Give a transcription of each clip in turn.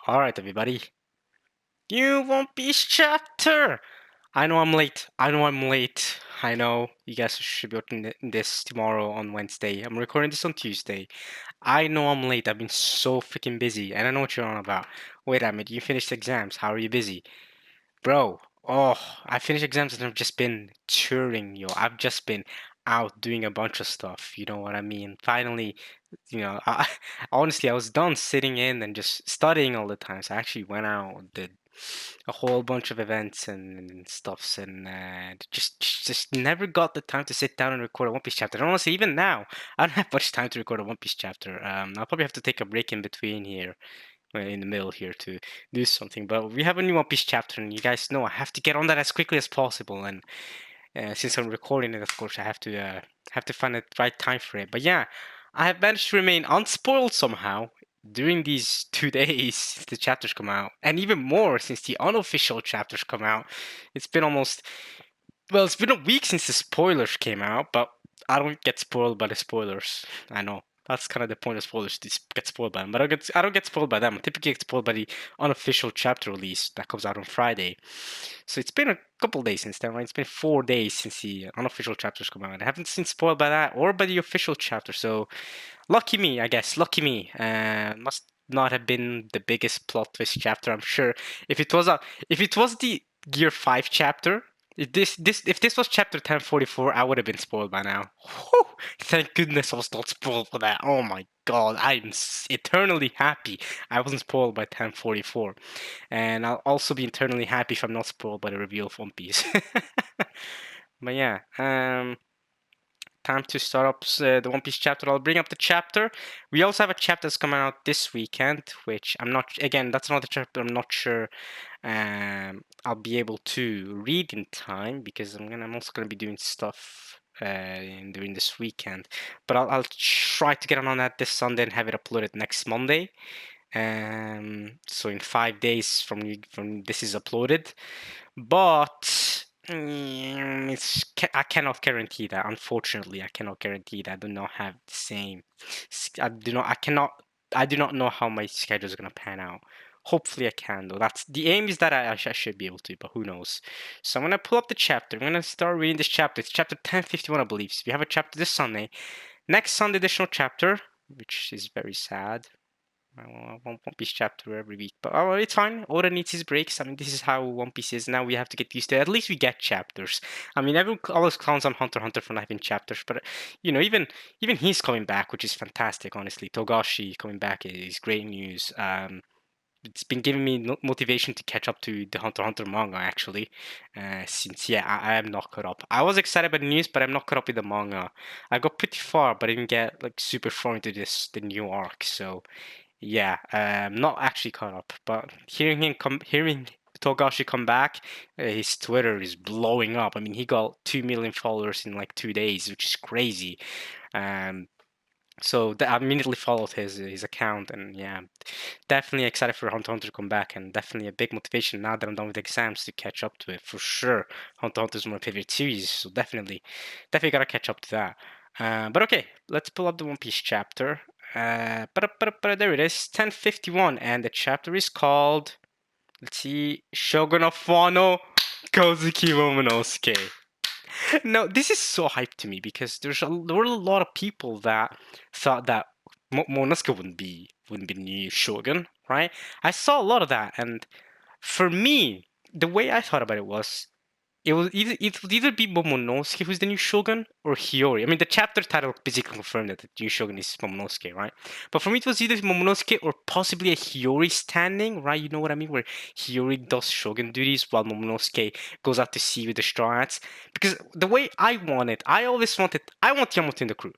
Alright, everybody. New One Piece chapter! I know I'm late. I know you guys should be watching this tomorrow on Wednesday. I'm recording this on Tuesday. I know I'm late. I've been so freaking busy, and I know what you're on about. Wait a minute, you finished exams. How are you busy? Bro, I finished exams and I've just been touring, yo. I've just been out doing a bunch of stuff. You know what I mean? Finally, honestly, I was done sitting in and just studying all the time. So I actually went out, did a whole bunch of events and stuffs, and just never got the time to sit down and record a One Piece chapter. And honestly, even now, I don't have much time to record a One Piece chapter. I'll probably have to take a break in between here, in the middle here, to do something. But we have a new One Piece chapter, and you guys know I have to get on that as quickly as possible. And since I'm recording it, of course, I have to find the right time for it. But yeah, I have managed to remain unspoiled somehow during these 2 days since the chapters come out, and even more since the unofficial chapters come out. It's been it's been a week since the spoilers came out, but I don't get spoiled by the spoilers. I know. That's kind of the point of spoilers, to get spoiled by them. But I don't get spoiled by them. I typically get spoiled by the unofficial chapter release that comes out on Friday. So it's been a couple days since then, right? It's been 4 days since the unofficial chapters come out. I haven't seen spoiled by that or by the official chapter. So lucky me, I guess. Lucky me. Must not have been the biggest plot twist chapter, I'm sure. If it was the Gear 5 chapter, if this was chapter 1044, I would have been spoiled by now. Whew, thank goodness I was not spoiled for that. Oh my god, I'm eternally happy I wasn't spoiled by 1044. And I'll also be eternally happy if I'm not spoiled by the reveal of One Piece. But yeah, time to start up the One Piece chapter. I'll bring up the chapter. We also have a chapter that's coming out this weekend, which I'm not, again, that's another chapter I'm not sure I'll be able to read in time because I'm also gonna be doing stuff during this weekend. But I'll try to get on that this Sunday and have it uploaded next Monday. So in 5 days from this is uploaded, but I cannot guarantee that. Unfortunately, I cannot guarantee that. I do not have the same. I do not know how my schedule is gonna pan out. Hopefully, I can though. That's the aim, is that I should be able to, but who knows? So I'm gonna pull up the chapter. I'm gonna start reading this chapter. It's chapter 1051, I believe. So we have a chapter this Sunday. Next Sunday, additional chapter, which is very sad. One Piece chapter every week, but it's fine. All it needs is breaks. I mean, this is how One Piece is now. We have to get used to it. At least we get chapters. I mean, everyone always clowns on Hunter x Hunter for not having chapters, but even he's coming back, which is fantastic. Honestly, Togashi coming back is great news. It's been giving me motivation to catch up to the Hunter x Hunter manga, actually, since I am not caught up. I was excited by the news, but I'm not caught up with the manga. I got pretty far, but I didn't get like super far into the new arc. So yeah, not actually caught up, but hearing Togashi come back, his Twitter is blowing up. I mean, he got 2 million followers in like 2 days, which is crazy. So I immediately followed his account, and yeah, definitely excited for Hunter x Hunter to come back, and definitely a big motivation now that I'm done with exams to catch up to it for sure. Hunter x Hunter is my favorite series, so definitely gotta catch up to that. But okay, let's pull up the One Piece chapter. There it is, 1051, and the chapter is called, let's see, Shogun of Wano, Kozuki Momonosuke. No, this is so hyped to me because there were a lot of people that thought that Momonosuke wouldn't be the new Shogun, right? I saw a lot of that, and for me, the way I thought about it was it would either be Momonosuke who's the new Shogun or Hiyori. I mean, the chapter title basically confirmed that the new Shogun is Momonosuke, right? But for me, it was either Momonosuke or possibly a Hiyori standing, right? You know what I mean? Where Hiyori does Shogun duties while Momonosuke goes out to sea with the Straw Hats. Because the way I want it, I want Yamato in the crew.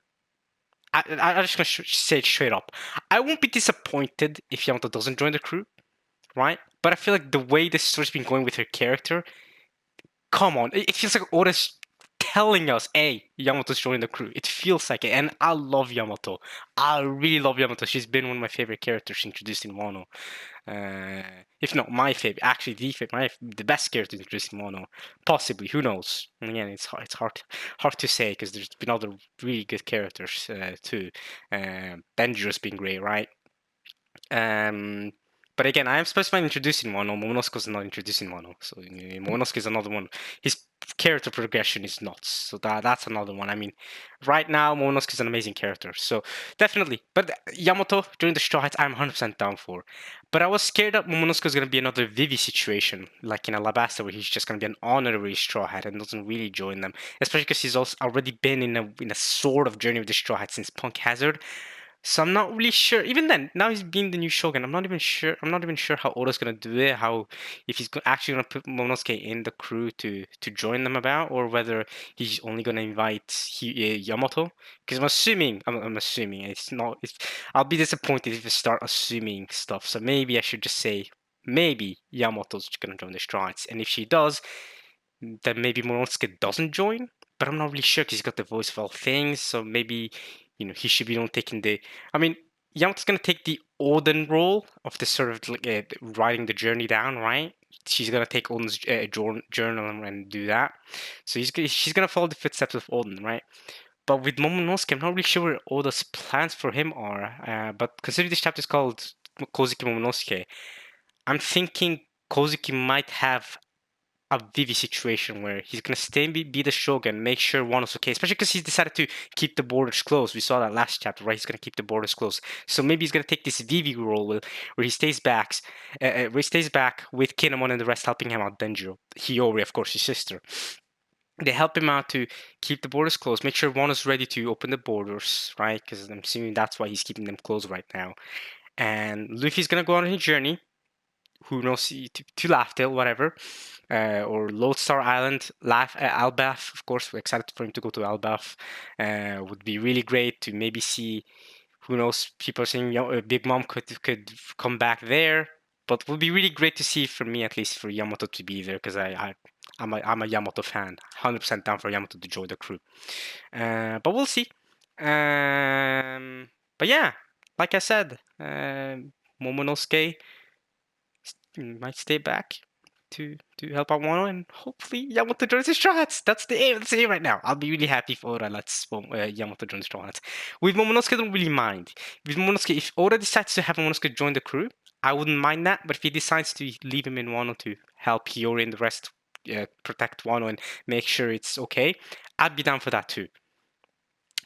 I'm just gonna say it straight up. I won't be disappointed if Yamato doesn't join the crew, right? But I feel like the way this story's been going with her character, come on, it feels like Oda's telling us, hey, Yamato's joining the crew. It feels like it, and I love Yamato. I really love Yamato. She's been one of my favorite characters introduced in Wano. If not my favorite, actually the best character introduced in Wano. Possibly, who knows? And again, it's hard to say because there's been other really good characters too. Benjiro's been great, right? But But again, I am specifying introducing Wano. Momonosuke is not introducing Wano. So Momonosuke is another one. His character progression is nuts. So that's another one. I mean, right now, Momonosuke is an amazing character. So definitely. But Yamato, during the Straw Hats, I'm 100% down for. But I was scared that Momonosuke is going to be another Vivi situation, like in Alabasta, where he's just going to be an honorary Straw Hat and doesn't really join them. Especially because he's also already been in a sort of journey with the Straw Hat since Punk Hazard. So I'm not really sure. Even then, now he's being the new Shogun. I'm not even sure. I'm not even sure how Oda's gonna do it. How if he's actually gonna put Momonosuke in the crew to join them about, or whether he's only gonna invite Yamato. Because I'm assuming it's not. I'll be disappointed if I start assuming stuff. So maybe I should just say maybe Yamato's gonna join the Strides, and if she does, then maybe Momonosuke doesn't join. But I'm not really sure because he's got the voice of all things. So maybe he should be on taking the. I mean, Yamato's gonna take the Oden role of the sort of like writing the journey down, right? She's gonna take Oden's journal and do that. So she's gonna follow the footsteps of Oden, right? But with Momonosuke, I'm not really sure where Oda's plans for him are. But considering this chapter is called Kozuki Momonosuke, I'm thinking Kozuki might have a Vivi situation where he's gonna stay and be the Shogun, make sure Wano's okay, especially because he's decided to keep the borders closed. We saw that last chapter, right? He's gonna keep the borders closed. So maybe he's gonna take this Vivi role where he stays back, with Kinemon and the rest helping him out. Denjiro, Hiyori, of course, his sister. They help him out to keep the borders closed, make sure Wano's ready to open the borders, right? Because I'm assuming that's why he's keeping them closed right now. And Luffy's gonna go on his journey. Who knows, to Laughdale, whatever, or Lodestar Island, Albath. Of course, we're excited for him to go to Albath. Would be really great to maybe see. Who knows? People are saying Big Mom could come back there, but would be really great to see, for me at least, for Yamato to be there because I'm a Yamato fan, 100% down for Yamato to join the crew. But we'll see. But yeah, like I said, Momonosuke might stay back to help out Wano, and hopefully Yamato joins the Straw Hats. That's the aim. That's the aim right now. I'll be really happy if Oda lets Yamato join the Straw Hats. With Momonosuke, I don't really mind. With Momonosuke, if Oda decides to have Momonosuke join the crew, I wouldn't mind that. But if he decides to leave him in Wano to help Hiyori and the rest protect Wano and make sure it's okay, I'd be down for that too.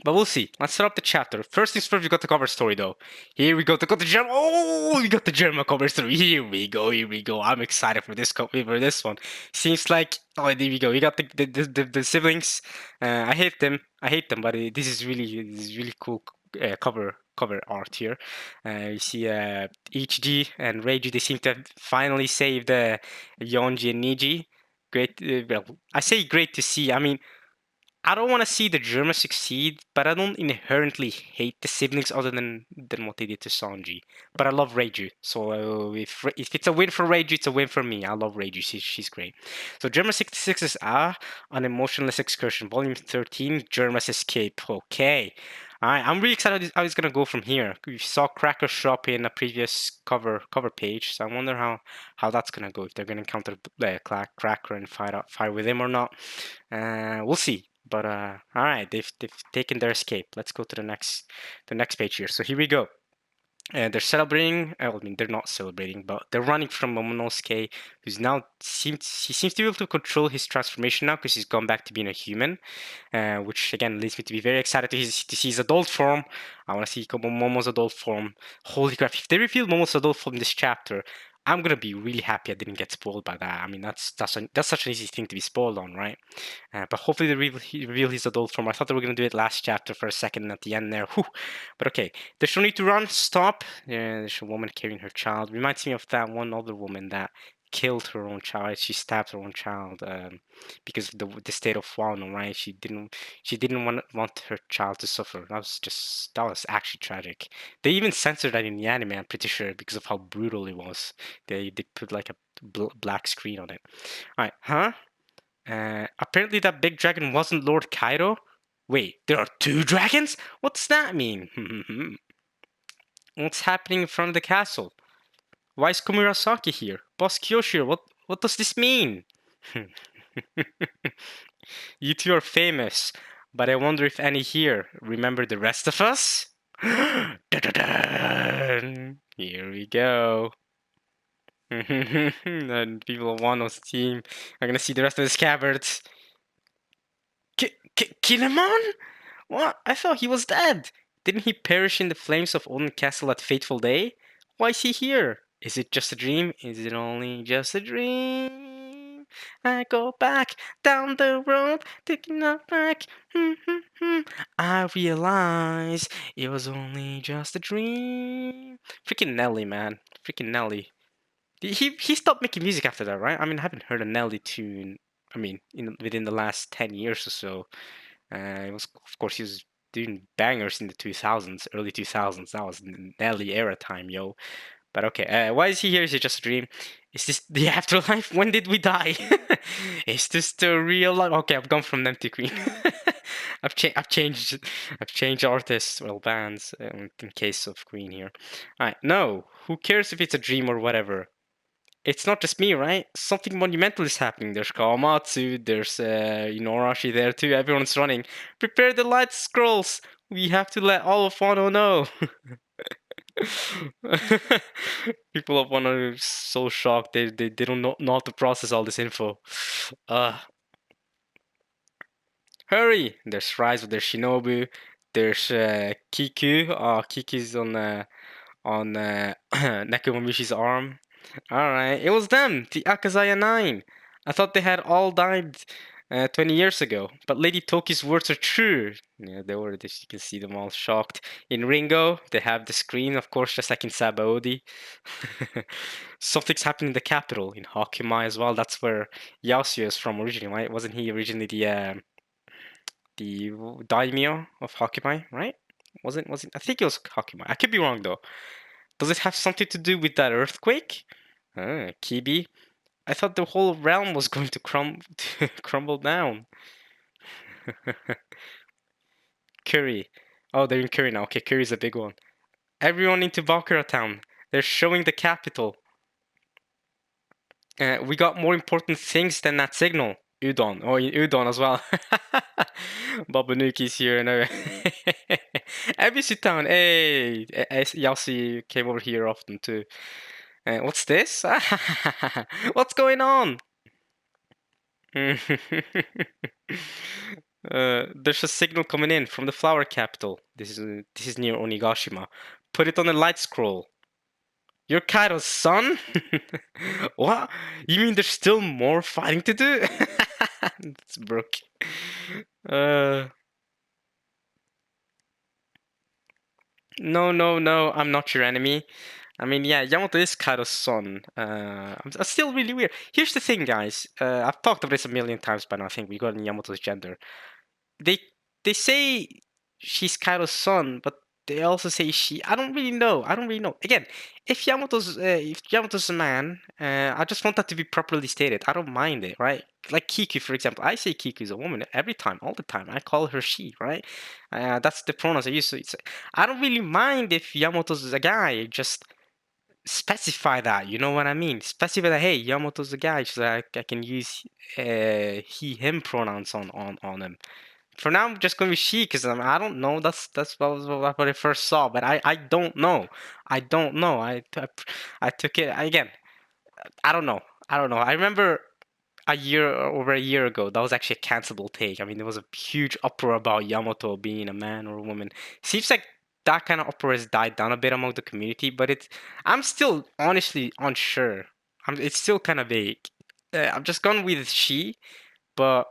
But we'll see. Let's start up the chapter. First things first, we got the cover story though. Here we go. We got the German. Oh, we got the German cover story. Here we go. Here we go. I'm excited for this one. Seems like there we go. We got the siblings. I hate them. But this is really cool cover art here. You see HG and Reiji. They seem to have finally saved Yonji and Niji. Great. Well, I say great to see. I mean, I don't want to see the Germans succeed, but I don't inherently hate the siblings other than what they did to Sanji. But I love Reiju, so if it's a win for Reiju, it's a win for me. I love Reiju, she's great. So German 66 is an emotionless excursion, volume 13, Germa's escape. Okay. Alright, I'm really excited how it's gonna go from here. We saw Cracker show up in a previous cover page, so I wonder how that's gonna go. If they're gonna encounter Cracker and fight with him or not. We'll see. But all right, they've taken their escape. Let's go to the next page here. So here we go. They're celebrating. I mean, they're not celebrating, but they're running from Momonosuke, who's now seems to be able to control his transformation now because he's gone back to being a human, which again leads me to be very excited to see his adult form. I want to see Momo's adult form. Holy crap! If they reveal Momo's adult form in this chapter, I'm gonna be really happy I didn't get spoiled by that. I mean, that's such an easy thing to be spoiled on, right? But hopefully they reveal his adult form. I thought they were gonna do it last chapter for a second, and at the end there, whew. But okay, there's no need to run. Stop. There's a woman carrying her child. Reminds me of that one other woman that killed her own child. She stabbed her own child because of the state of Wano, right? She didn't want her child to suffer. That was actually tragic. They even censored that in the anime, I'm pretty sure, because of how brutal it was. They put like a black screen on it. All right, huh? Apparently that big dragon wasn't Lord Kaido. Wait, there are two dragons? What's that mean? What's happening in front of the castle? Why is Komurasaki here? Boss Kyoshiro, what does this mean? You two are famous, but I wonder if any here remember the rest of us? Here we go. And people of Wano's team are gonna see the rest of the scabbards. Kinemon? What? I thought he was dead. Didn't he perish in the flames of Odin Castle that fateful day? Why is he here? Is it just a dream? Is it only just a dream? I go back down the road, taking up back. I realize it was only just a dream. Freaking Nelly, man. Freaking Nelly. He stopped making music after that, right? I mean, I haven't heard a Nelly tune. I mean, within the last 10 years or so. It was, of course, he was doing bangers in the 2000s, early 2000s. That was Nelly era time, yo. But okay, why is he here? Is it just a dream? Is this the afterlife? When did we die? Is this the real life? Okay, I've gone from them to Queen. I've changed artists, well, bands, in case of Queen here. All right, no, who cares if it's a dream or whatever? It's not just me, right? Something monumental is happening. There's Kawamatsu, there's Inuarashi there too. Everyone's running. Prepare the light scrolls. We have to let all of Wano know. People of Wano are so shocked. They don't know how to process all this info. Hurry! There's Rise with their Shinobu. There's Kiku. Kiku's on Nekomamushi's arm. Alright, it was them, the Akazaya 9. I thought they had all died 20 years ago, but Lady Toki's words are true. Yeah, they were, you can see them all shocked. In Ringo, they have the screen, of course, just like in Sabaody. Something's happening in the capital, in Hakimai as well. That's where Yasuo is from originally, right? Wasn't he originally the daimyo of Hakimai, right? Wasn't I think it was Hakimai. I could be wrong though. Does it have something to do with that earthquake? Kibi. I thought the whole realm was going to crumble down. Curry. Oh, they're in Curry now. Okay, Curry's a big one. Everyone into Bakura Town. They're showing the capital. We got more important things than that signal. Udon. Oh, Udon as well. Babanuki's here and Ebisu Town. Hey, Yasi came over here often too. What's this? What's going on? There's a signal coming in from the flower capital. This is near Onigashima. Put it on the light scroll. You're Kaido's son? What? You mean there's still more fighting to do? That's broke. No, I'm not your enemy. I mean, yeah, Yamato is Kaido's son. It's still really weird. Here's the thing, guys. I've talked about this a million times by now. I think we got in Yamato's gender. They they say she's Kaido's son, but they also say she. I don't really know. Again, if Yamato's a man, I just want that to be properly stated. I don't mind it, right? Like Kiku, for example. I say Kiku's a woman every time, all the time. I call her she, right? That's the pronouns I use. So I don't really mind if Yamato's a guy. Just specify that. You know what I mean? Specify that. Hey, Yamato's a guy. So I can use he him pronouns on him. For now, I'm just going with she because I don't know. That's what I first saw, but I don't know. I don't know. I took it again. I don't know. I remember over a year ago, that was actually a cancelable take. I mean, there was a huge uproar about Yamato being a man or a woman. Seems like that kind of uproar has died down a bit among the community, but I'm still honestly unsure. It's still kind of vague. I'm just going with she, but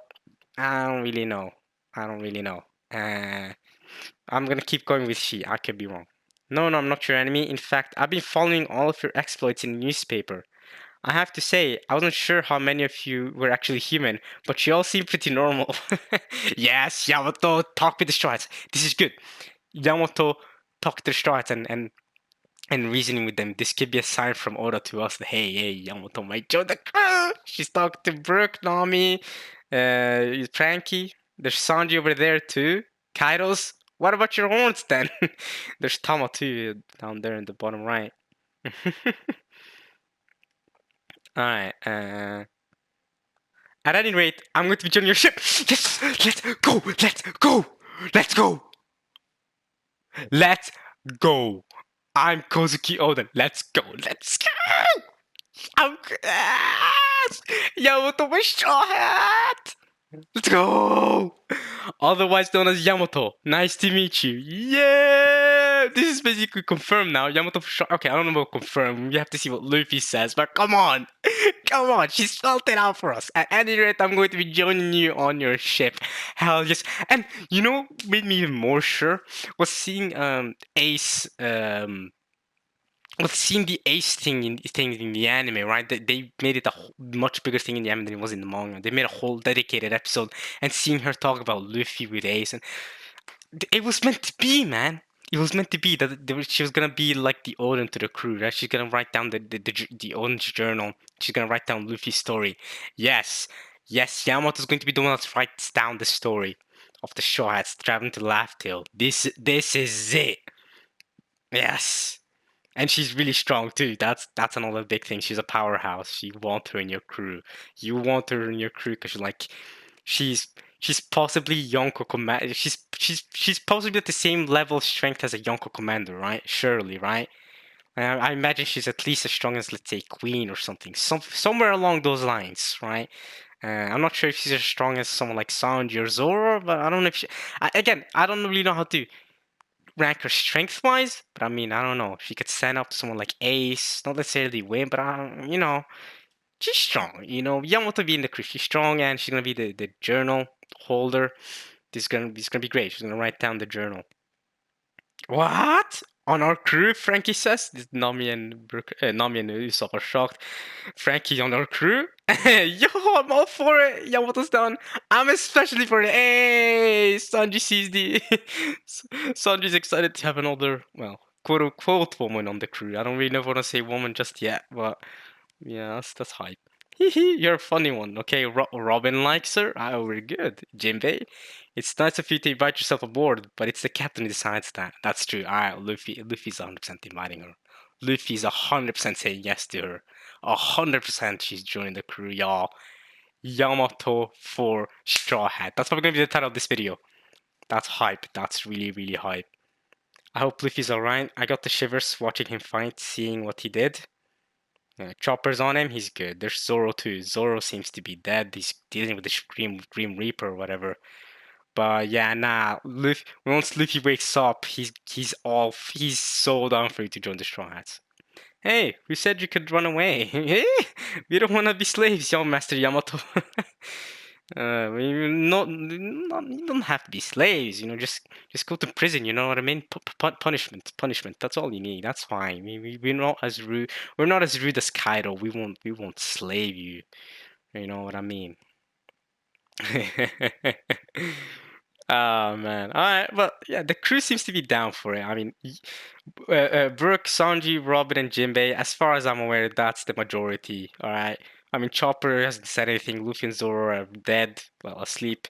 I don't really know. I'm gonna keep going with she. I could be wrong. No, I'm not your enemy. In fact, I've been following all of your exploits in the newspaper. I have to say, I wasn't sure how many of you were actually human, but you all seem pretty normal. Yes, Yamato, talk with the strides. This is good. Yamato, talk to the strides and reasoning with them. This could be a sign from Oda to us that hey, Yamato might join the crew. She's talking to Brooke, Nami, Frankie. There's Sanji over there too. Kairos. What about your horns then? There's Tama too down there in the bottom right. Alright, at any rate, I'm going to be joining your ship. Yes, let's go. I'm Kozuki Oden. Let's go. I'm yes! Yamato with straw hat! Let's go! Otherwise known as Yamato. Nice to meet you. Yeah! This is basically confirmed now. Yamato for sure. Okay, I don't know about confirmed. We have to see what Luffy says, but come on! Come on, she spelled it out for us. At any rate, I'm going to be joining you on your ship. Hell yes. And you know, made me even more sure was seeing Ace seeing the Ace thing in the anime, right? They made it a much bigger thing in the anime than it was in the manga. They made a whole dedicated episode, and seeing her talk about Luffy with Ace, and it was meant to be, man. It was meant to be that she was gonna be like the Odin to the crew, right? She's gonna write down the Odin's journal. She's gonna write down Luffy's story. Yes, yes, Yamato's going to be the one that writes down the story of the Straw Hats traveling to Laugh Tale. This is it. Yes. And she's really strong too. That's another big thing. She's a powerhouse. You want her in your crew. You want her in your crew because she's she's possibly Yonko commander. She's possibly at the same level of strength as a Yonko commander, right? Surely, right? I imagine she's at least as strong as, let's say, Queen or something. Somewhere along those lines, right? I'm not sure if she's as strong as someone like Sanji or Zoro, but I don't know if again, I don't really know how to rank her strength wise, but I mean, I don't know. She could stand up to someone like Ace, not necessarily win, but she's strong. Yamato being the crew, she's strong, and she's gonna be the journal holder. This is gonna be great. She's gonna write down the journal. What? On our crew, Frankie says. Nami and Usopp are shocked. Frankie on our crew? Yo, I'm all for it. Yamato's down. I'm especially for it. Hey, Sanji sees the. Sanji's excited to have another, well, quote unquote woman on the crew. I don't really want to say woman just yet, but yeah, that's hype. You're a funny one. Okay, Robin likes her. Oh, we're good. Jinbei, it's nice of you to invite yourself aboard, but it's the captain who decides that. That's true. Alright, Luffy's 100% inviting her. Luffy's 100% saying yes to her. 100% she's joining the crew, y'all. Yamato for Straw Hat. That's probably gonna be the title of this video. That's hype. That's really, really hype. I hope Luffy's alright. I got the shivers watching him fight, seeing what he did. Chopper's on him, he's good. There's Zoro too. Zoro seems to be dead. He's dealing with the Grim Reaper or whatever. But yeah, nah. Once Luffy wakes up, he's so down for you to join the Straw Hats. Hey, who said you could run away? Hey, we don't want to be slaves, young Master Yamato. You don't have to be slaves. Just go to prison. You know what I mean? Punishment. That's all you need. That's fine. We're not as rude. We're not as rude as Kaido. We won't slave you. You know what I mean? Oh man. All right, but yeah, the crew seems to be down for it. I mean, Brook, Sanji, Robin, and Jinbei. As far as I'm aware, that's the majority. All right. I mean, Chopper hasn't said anything. Luffy and Zoro are dead, well, asleep.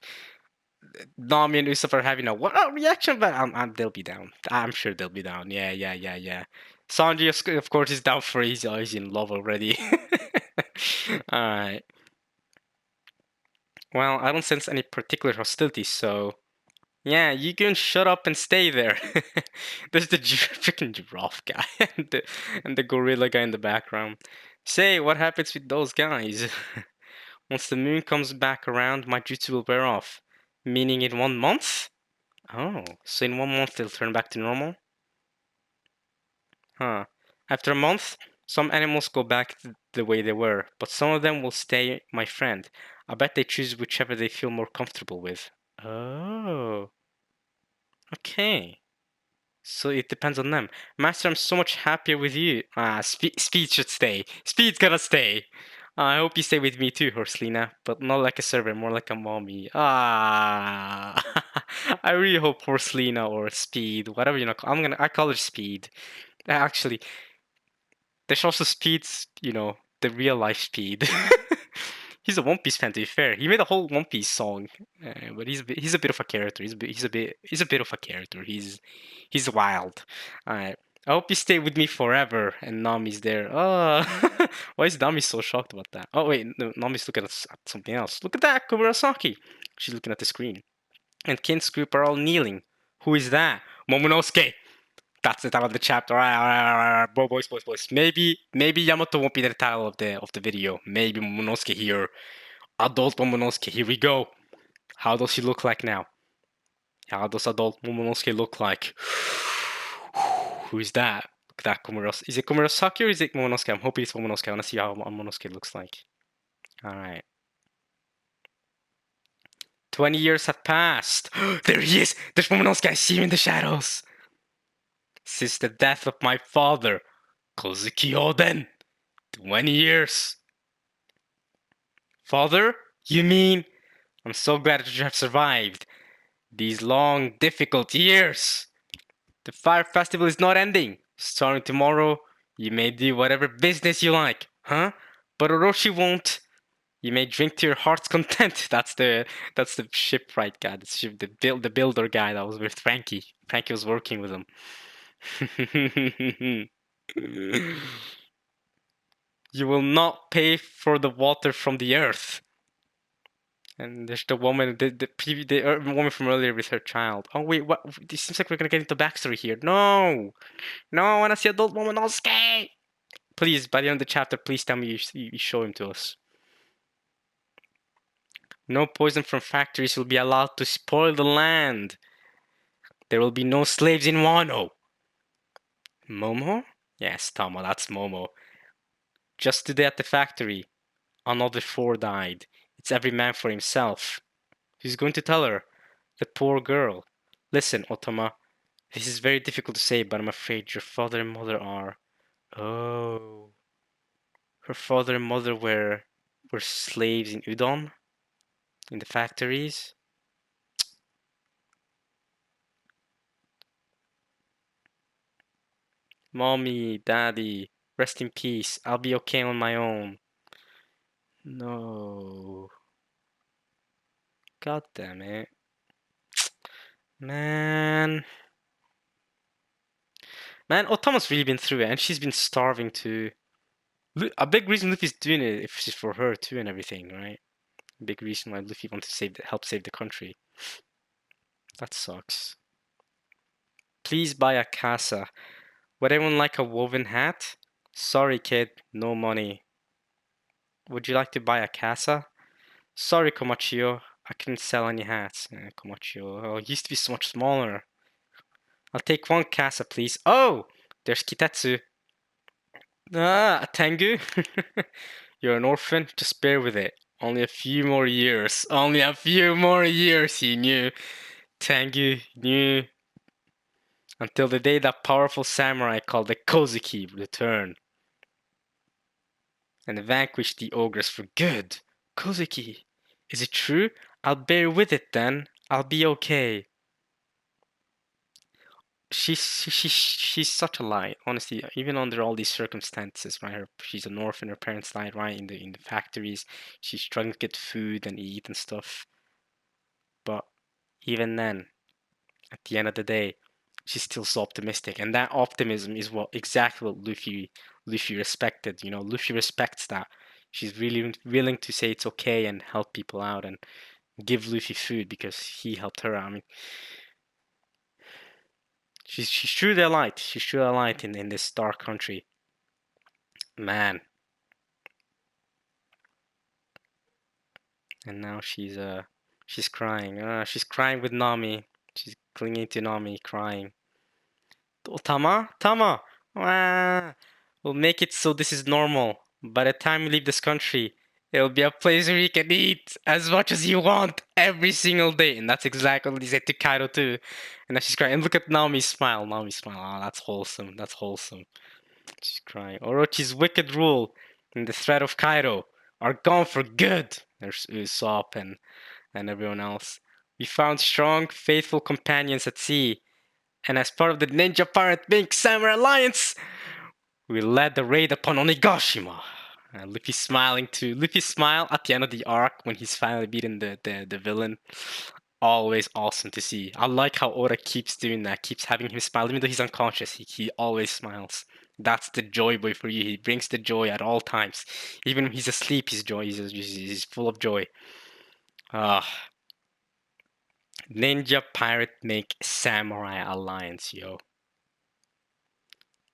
Nami and Usopp are having a what reaction, but they'll be down. I'm sure they'll be down. Yeah, yeah, yeah, yeah. Sanji, of course, is down for it. He's in love already. All right. Well, I don't sense any particular hostility, so yeah, you can shut up and stay there. There's the freaking giraffe guy and the gorilla guy in the background. Say, what happens with those guys? Once the moon comes back around, my jutsu will wear off. Meaning in 1 month? Oh, so in 1 month they'll turn back to normal? Huh. After a month, some animals go back to the way they were, but some of them will stay my friend. I bet they choose whichever they feel more comfortable with. Oh, okay. So it depends on them. Master, I'm so much happier with you. Speed should stay. Speed's gonna stay. I hope you stay with me too, Horselina, but not like a servant, more like a mommy. Ah, I really hope Horselina or Speed, whatever I call her Speed. Actually, there's also Speed's, the real life Speed. He's a One Piece fan, to be fair. He made a whole One Piece song, but he's a bit of a character. He's a bit of a character. He's wild. All right. I hope you stay with me forever. And Nami's there. Oh, why is Nami so shocked about that? Oh wait, no, Nami's looking at something else. Look at that, Kumurasaki. She's looking at the screen. And Kin's group are all kneeling. Who is that? Momonosuke. That's the title of the chapter. Alright. Boys. Maybe Yamato won't be the title of the video. Maybe Momonosuke here. Adult Momonosuke. Here we go. How does he look like now? How does adult Momonosuke look like? Who is that? Look at that Komurosaki. Is it Komurosaki or is it Momonosuke? I'm hoping it's Momonosuke. I want to see how Momonosuke looks like. Alright. 20 years have passed. There he is! There's Momonosuke. I see him in the shadows. Since the death of my father, Kozuki Oden. 20 years. Father? You mean? I'm so glad that you have survived these long, difficult years. The fire festival is not ending. Starting tomorrow, you may do whatever business you like, huh? But Orochi won't. You may drink to your heart's content. That's the shipwright guy, the builder guy that was with Frankie. Frankie was working with him. You will not pay for the water from the earth. And there's the woman, the woman from earlier with her child. Oh wait, what? It seems like we're gonna get into backstory here. No, I wanna see adult Momonosuke. Please, by the end of the chapter, please tell me you show him to us. No poison from factories will be allowed to spoil the land. There will be no slaves in Wano. Momo? Yes, Tama, that's Momo. Just today at the factory, another 4 died. It's every man for himself. Who's going to tell her? The poor girl. Listen, Otama, this is very difficult to say, but I'm afraid your father and mother are... Oh. Her father and mother were slaves in Udon? In the factories? Mommy, Daddy, rest in peace. I'll be okay on my own. No. God damn it. Man. Otama's really been through it, and she's been starving too. A big reason Luffy's doing it is for her too and everything, right? A big reason why Luffy wants to help save the country. That sucks. Please buy a casa. Would anyone like a woven hat? Sorry, kid, no money. Would you like to buy a casa? Sorry, Komachio, I couldn't sell any hats. Komachio, oh, it used to be so much smaller. I'll take 1 casa, please. Oh, there's Kitetsu. Ah, a Tengu? You're an orphan? Just bear with it. Only a few more years. Only a few more years, he knew. Tengu knew. Until the day that powerful samurai called the Kozuki returned and vanquished the ogress for good. Kozuki, is it true? I'll bear with it then. I'll be okay. She's such a lie, honestly. Even under all these circumstances, right? She's an orphan. Her parents died, right? In the factories, she's struggling to get food and eat and stuff. But even then, at the end of the day, she's still so optimistic, and that optimism is exactly what Luffy respected. You know, Luffy respects that. She's really willing to say it's okay and help people out and give Luffy food because he helped her out. I mean, she's truly a light. She's truly a light in this dark country. Man. And now she's crying. She's crying with Nami. She's clinging to Nami, crying. Oh, Tama. We'll make it so this is normal. By the time you leave this country, it'll be a place where you can eat as much as you want every single day. And that's exactly what he said to Kaido too. And now she's crying. And look at Nami's smile. Oh, that's wholesome. She's crying. Orochi's wicked rule and the threat of Kaido are gone for good. There's Usopp and everyone else. We found strong, faithful companions at sea. And as part of the Ninja Pirate Mink Samurai Alliance, we led the raid upon Onigashima. Luffy's smiling too. Luffy's smile at the end of the arc when he's finally beaten the villain. Always awesome to see. I like how Oda keeps doing that, keeps having him smile. Even though he's unconscious, he always smiles. That's the joy boy for you. He brings the joy at all times. Even when he's asleep, he's full of joy. Ninja Pirate Mink Samurai Alliance, yo.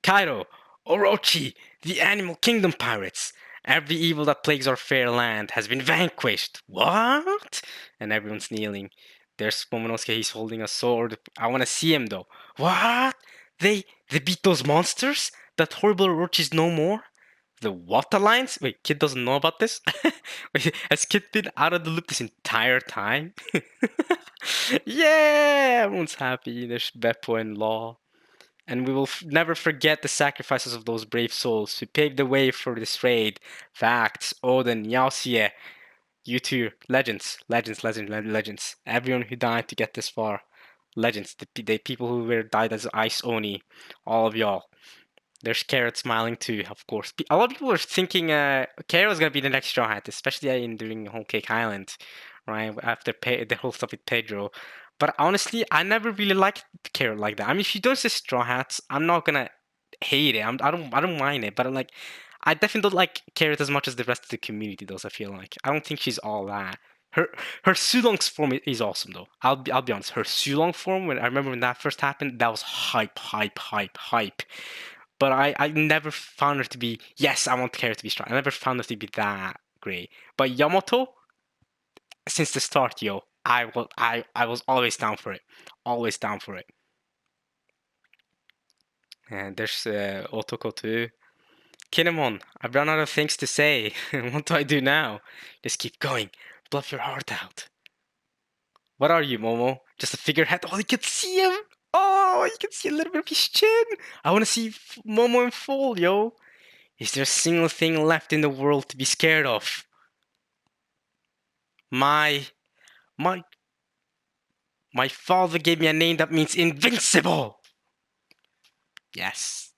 Kaido, Orochi, the Animal Kingdom pirates. Every evil that plagues our fair land has been vanquished. What? And everyone's kneeling. There's Momonosuke, he's holding a sword. I want to see him though. What? They beat those monsters? That horrible Orochi's no more? The what alliance? Wait, Kid doesn't know about this? Wait, has Kid been out of the loop this entire time? Yeah, everyone's happy. There's Beppo and Law. And we will never forget the sacrifices of those brave souls who paved the way for this raid. Facts, Odin, Yaosie, you two, legends. Everyone who died to get this far, legends. The people who were died as ice oni, all of y'all. There's Carrot smiling too, of course. A lot of people were thinking Carrot was gonna be the next Straw Hat, especially in during Whole Cake Island, right? After the whole stuff with Pedro. But honestly, I never really liked Carrot like that. I mean, if she does the Straw Hats, I'm not gonna hate it. I don't mind it. But I'm like, I definitely don't like Carrot as much as the rest of the community does. I feel like I don't think she's all that. Her Sulong's form is awesome though. I'll be honest. Her Sulong form, when I remember when that first happened, that was hype. But I never found her to be. Yes, I want Kara to be strong. I never found her to be that great. But Yamato, since the start, yo, I was always down for it. Always down for it. And there's Otoko too. Kinemon, I've run out of things to say. What do I do now? Just keep going. Bluff your heart out. What are you, Momo? Just a figurehead? Oh, you can see him! Oh, you can see a little bit of his chin! I want to see Momo in full, yo! Is there a single thing left in the world to be scared of? My my my father gave me a name that means invincible. Yes.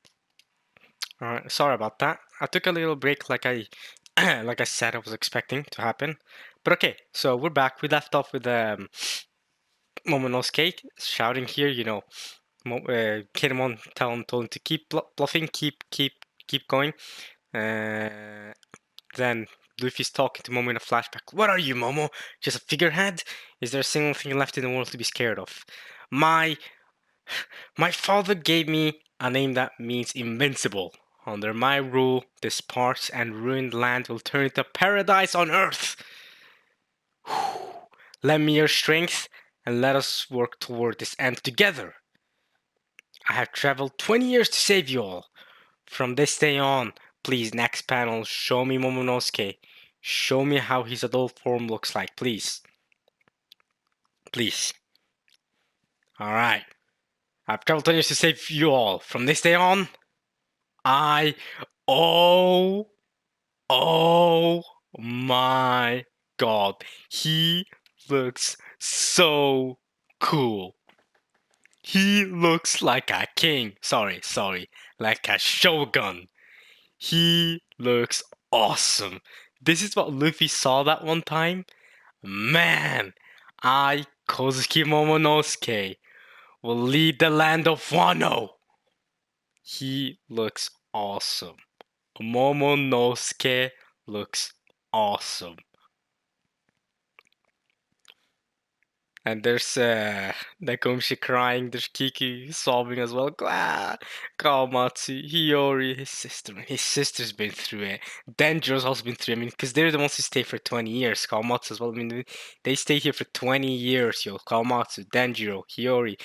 All right. Sorry about that. I took a little break, like I like I said I was expecting to happen. But okay, so we're back. We left off with Momonosuke shouting here. You know, Kinemon told him to keep bluffing, keep going. Uh, Then Luffy's talking to Momo in a flashback. What are you, Momo? Just a figurehead? Is there a single thing left in the world to be scared of? My my father gave me a name that means invincible. Under my rule, this sparse and ruined land will turn into paradise on earth. Lend me your strength and let us work toward this end together. I have traveled 20 years to save you all. From this day on, please, next panel, show me Momonosuke. Show me how his adult form looks like, please. Please. Alright. I've traveled 10 years to save you all. From this day on, I. Oh. Oh my god. He looks so cool. He looks like a king. Sorry. Like a shogun. He looks awesome. This is what Luffy saw that one time. Man, I, Kozuki Momonosuke, will lead the land of Wano. He looks awesome. Momonosuke looks awesome. And there's Nakomshi crying, there's Kiki sobbing as well. Ah, Kawamatsu, Hiyori, his sister. His sister's been through it. Denjiro's also been through it. I mean, because they're the ones who stay for 20 years. Kawamatsu as well. I mean, they stay here for 20 years, yo. Kawamatsu, Denjiro, Hiyori.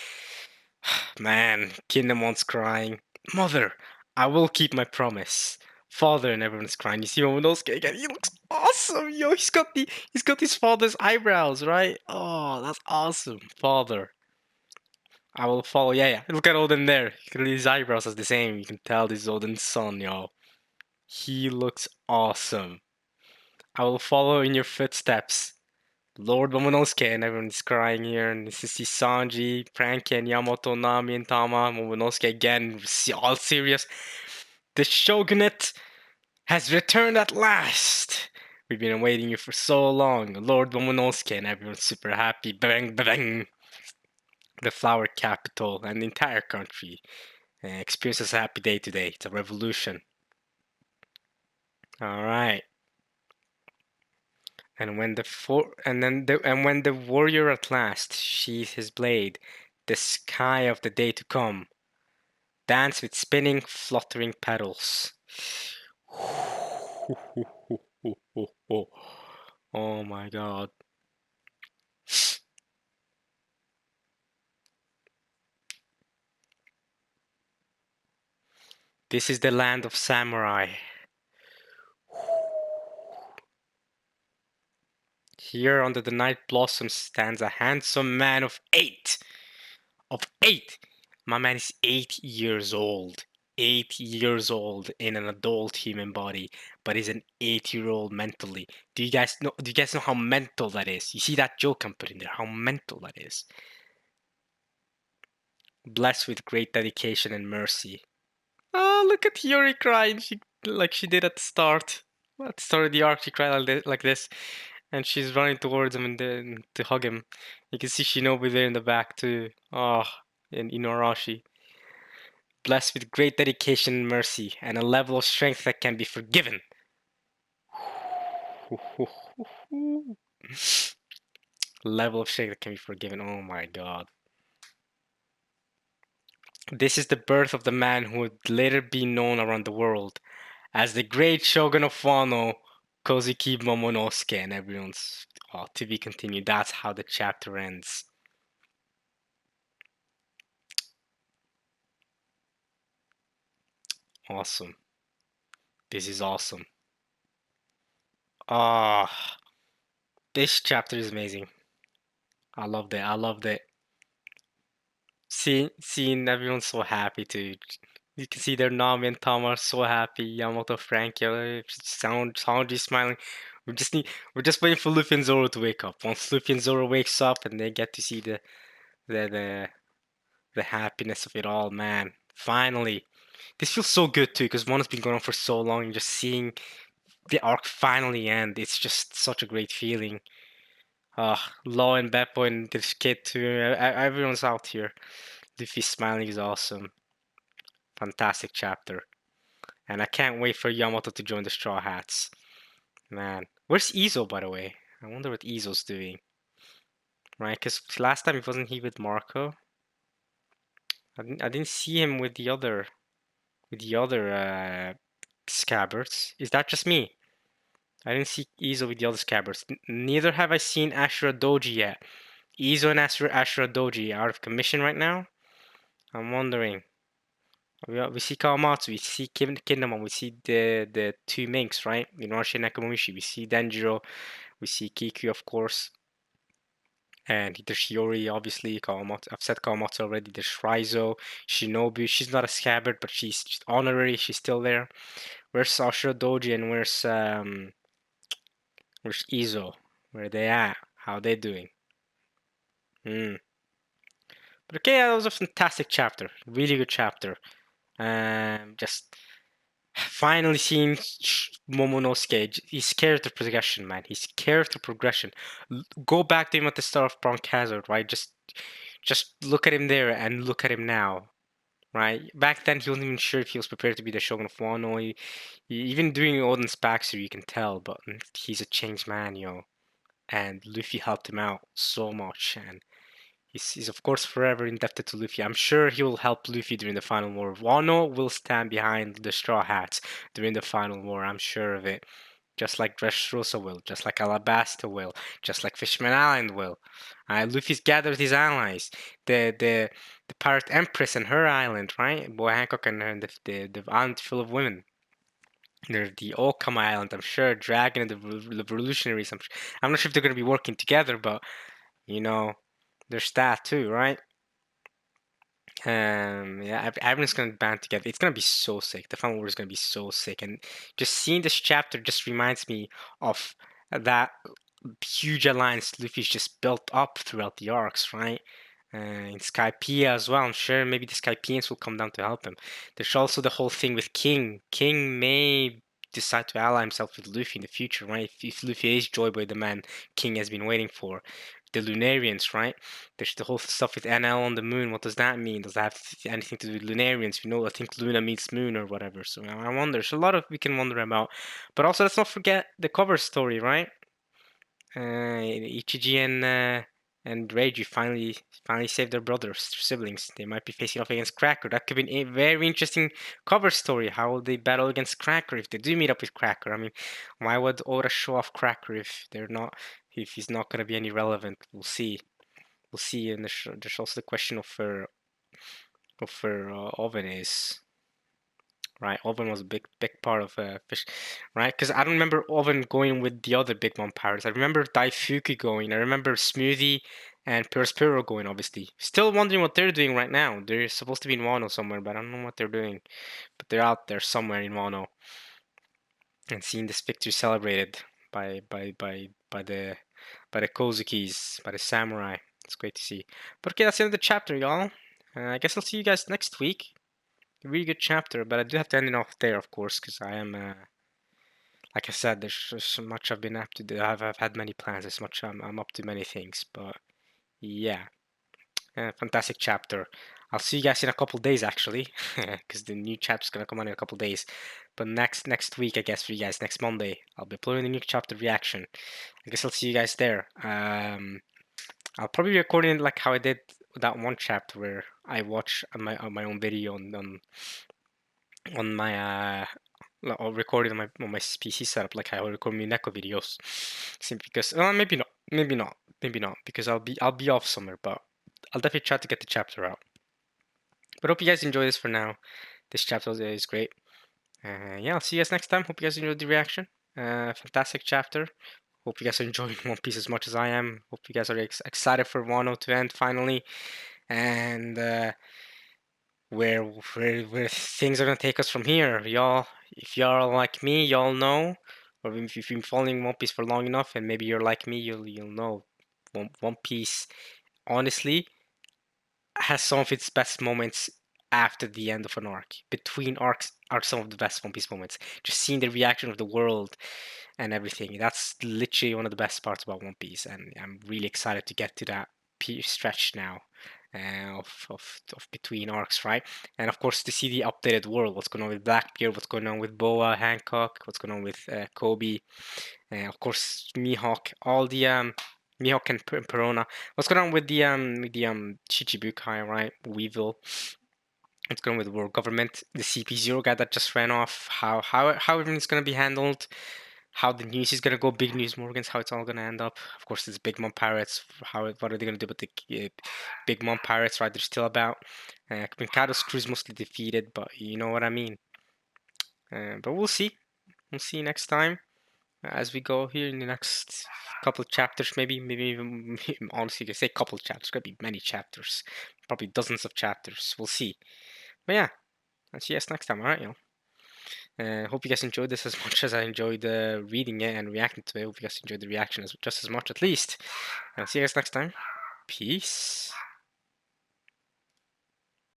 Man, Kindemon's crying. Mother, I will keep my promise. Father, and everyone's crying. You see Momonosuke again. He looks awesome, yo. He's got his father's eyebrows, right? Oh, that's awesome, father. I will follow. Yeah. Look at Odin there. His eyebrows are the same. You can tell this is Odin's son, yo. He looks awesome. I will follow in your footsteps. Lord Momonosuke, and everyone's crying here, and this is Sanji, Frankie, and Yamato, Nami, and Tama. Momonosuke again, all serious. The shogunate has returned at last. We've been awaiting you for so long, Lord Momonosuke, and everyone's super happy. Bang, bang. The flower capital and the entire country experiences a happy day today. It's a revolution. All right. And when the warrior at last sheathes his blade, the sky of the day to come Dance with spinning, fluttering petals. Oh my god. This is the land of samurai. Here under the night blossoms stands a handsome man of 8. Of 8! My man is 8 years old. 8 years old in an adult human body, but is an 8-year-old mentally. Do you guys know how mental that is? You see that joke I'm putting there, how mental that is. Blessed with great dedication and mercy. Oh, look at Yuri crying. Like she did at the start. At the start of the arc, she cried like this, and she's running towards him and to hug him. You can see Shinobu there in the back too. Oh, and Inuarashi. Blessed with great dedication and mercy, and a level of strength that can be forgiven. Level of strength that can be forgiven. Oh my god. This is the birth of the man who would later be known around the world as the great Shogun of Wano, Kozuki Momonosuke, and everyone's to be continued. That's how the chapter ends. Awesome. This is awesome. Ah, this chapter is amazing. I loved it. I loved it. Seeing everyone so happy too. You can see their Nami and Tom are so happy. Yamato, Frankie, Sanji smiling. We're just waiting for Luffy and Zoro to wake up. Once Luffy and Zoro wakes up and they get to see the the the happiness of it all, man. Finally. This feels so good too, because one has been going on for so long and just seeing the arc finally end. It's just such a great feeling. Law and Beppo and this kid too. Everyone's out here. Luffy smiling is awesome. Fantastic chapter. And I can't wait for Yamato to join the Straw Hats. Man. Where's Izo, by the way? I wonder what Izo's doing. Right? Because last time wasn't he with Marco? I didn't see him with the other scabbards. Is that just me? I didn't see Izo with the other scabbards. Neither have I seen Ashura Doji yet. Izo and Ashura Doji are out of commission right now? I'm wondering. We see Kawamatsu, we see Kingdom, we see the two minks, right? Inoshi and Nakamomishi. We see Denjiro, we see Kiku, of course. And there's Shiori, obviously. Kawamatsu. I've said Kawamatsu already. There's Raizo, Shinobu. She's not a scabbard, but she's honorary. She's still there. Where's Ashura Doji and where's Izo? Where they at? How they doing? Hmm. But okay, that was a fantastic chapter. Really good chapter. Just finally seeing Momonosuke, his character progression, man. His character progression. Go back to him at the start of Bronx Hazard, right? Just look at him there and look at him now, right? Back then, he wasn't even sure if he was prepared to be the Shogun of Wano. Even doing Oden's backstory, you can tell, but he's a changed man, yo. And Luffy helped him out so much, and he's of course forever indebted to Luffy. I'm sure he will help Luffy during the final war. Wano will stand behind the Straw Hats during the final war. I'm sure of it. Just like Dressrosa will, just like Alabasta will, just like Fishman Island will. Luffy's gathered his allies. The Pirate Empress and her island, right? Boy Hancock and the island full of women. There's the Okama Island, I'm sure. Dragon and the Revolutionaries. I'm not sure if they're going to be working together, but you know, there's that too, right? Yeah, everyone's gonna band together. It's gonna be so sick. The final war is gonna be so sick, and just seeing this chapter just reminds me of that huge alliance Luffy's just built up throughout the arcs, right? In Skypiea as well. I'm sure maybe the Skypieans will come down to help him. There's also the whole thing with King. King may decide to ally himself with Luffy in the future, right? If Luffy is Joy Boy, the man King has been waiting for. The Lunarians, right? There's the whole stuff with NL on the moon. What does that mean? Does that have anything to do with Lunarians? We know, I think Luna means moon or whatever. So I wonder. There's a lot of we can wonder about. But also, let's not forget the cover story, right? Ichiji and Reiji finally saved their brothers, their siblings. They might be facing off against Cracker. That could be a very interesting cover story. How will they battle against Cracker if they do meet up with Cracker? I mean, why would Oda show off Cracker if if he's not going to be any relevant? We'll see. We'll see. And there's also the question of where Oven is. Right, Oven was a big part of Fish, right? Because I don't remember Oven going with the other Big Mom pirates. I remember Daifuku going. I remember Smoothie and Perspiro going, obviously. Still wondering what they're doing right now. They're supposed to be in Wano somewhere, but I don't know what they're doing. But they're out there somewhere in Wano. And seeing this victory celebrated by the Kozukis, by the samurai. It's great to see. But okay, that's the end of the chapter, y'all. I guess I'll see you guys next week. Really good chapter, but I do have to end it off there, of course, because I am, like I said, there's so much I've been up to do. I've had many plans, as much I'm up to many things, but yeah, fantastic chapter. I'll see you guys in a couple days, actually, because the new chapter's gonna come out in a couple days. But next week, I guess, for you guys, next Monday, I'll be uploading the new chapter reaction. I guess I'll see you guys there. I'll probably be recording it like how I did that one chapter where I watch my own video on my or recorded on my PC setup like I record my Neko videos. Simply because maybe not because I'll be off somewhere, but I'll definitely try to get the chapter out. But hope you guys enjoy this for now. This chapter is great. Yeah, I'll see you guys next time. Hope you guys enjoyed the reaction. Fantastic chapter. Hope you guys are enjoying One Piece as much as I am. Hope you guys are excited for Wano to end finally, and where things are gonna take us from here, y'all. If y'all like me, y'all know, or if you've been following One Piece for long enough, and maybe you're like me, you'll know, One Piece honestly has some of its best moments after the end of an arc. Between arcs are some of the best One Piece moments. Just seeing the reaction of the world and everything. That's literally one of the best parts about One Piece, and I'm really excited to get to that stretch now. Of between arcs, right? And of course to see the updated world, what's going on with Blackbeard, what's going on with Boa, Hancock, what's going on with Kobe, and of course Mihawk, all the Mihawk and Perona. What's going on with the Chichibukai, right? Weevil. What's going on with the world government, the CP0 guy that just ran off, how everything's gonna be handled, how the news is gonna go, big news Morgans, how it's all gonna end up. Of course, there's Big Mom Pirates. What are they gonna do with the Big Mom Pirates? Right, they're still about. Mikado's crew is mostly defeated, but you know what I mean. But we'll see. We'll see next time as we go here in the next couple of chapters. Maybe even honestly, you can say couple of chapters. It's gonna be many chapters, probably dozens of chapters. We'll see. But yeah, I'll see you guys next time. All right, y'all. Hope you guys enjoyed this as much as I enjoyed reading it and reacting to it. Hope you guys enjoyed the reaction just as much, at least. I'll see you guys next time. Peace.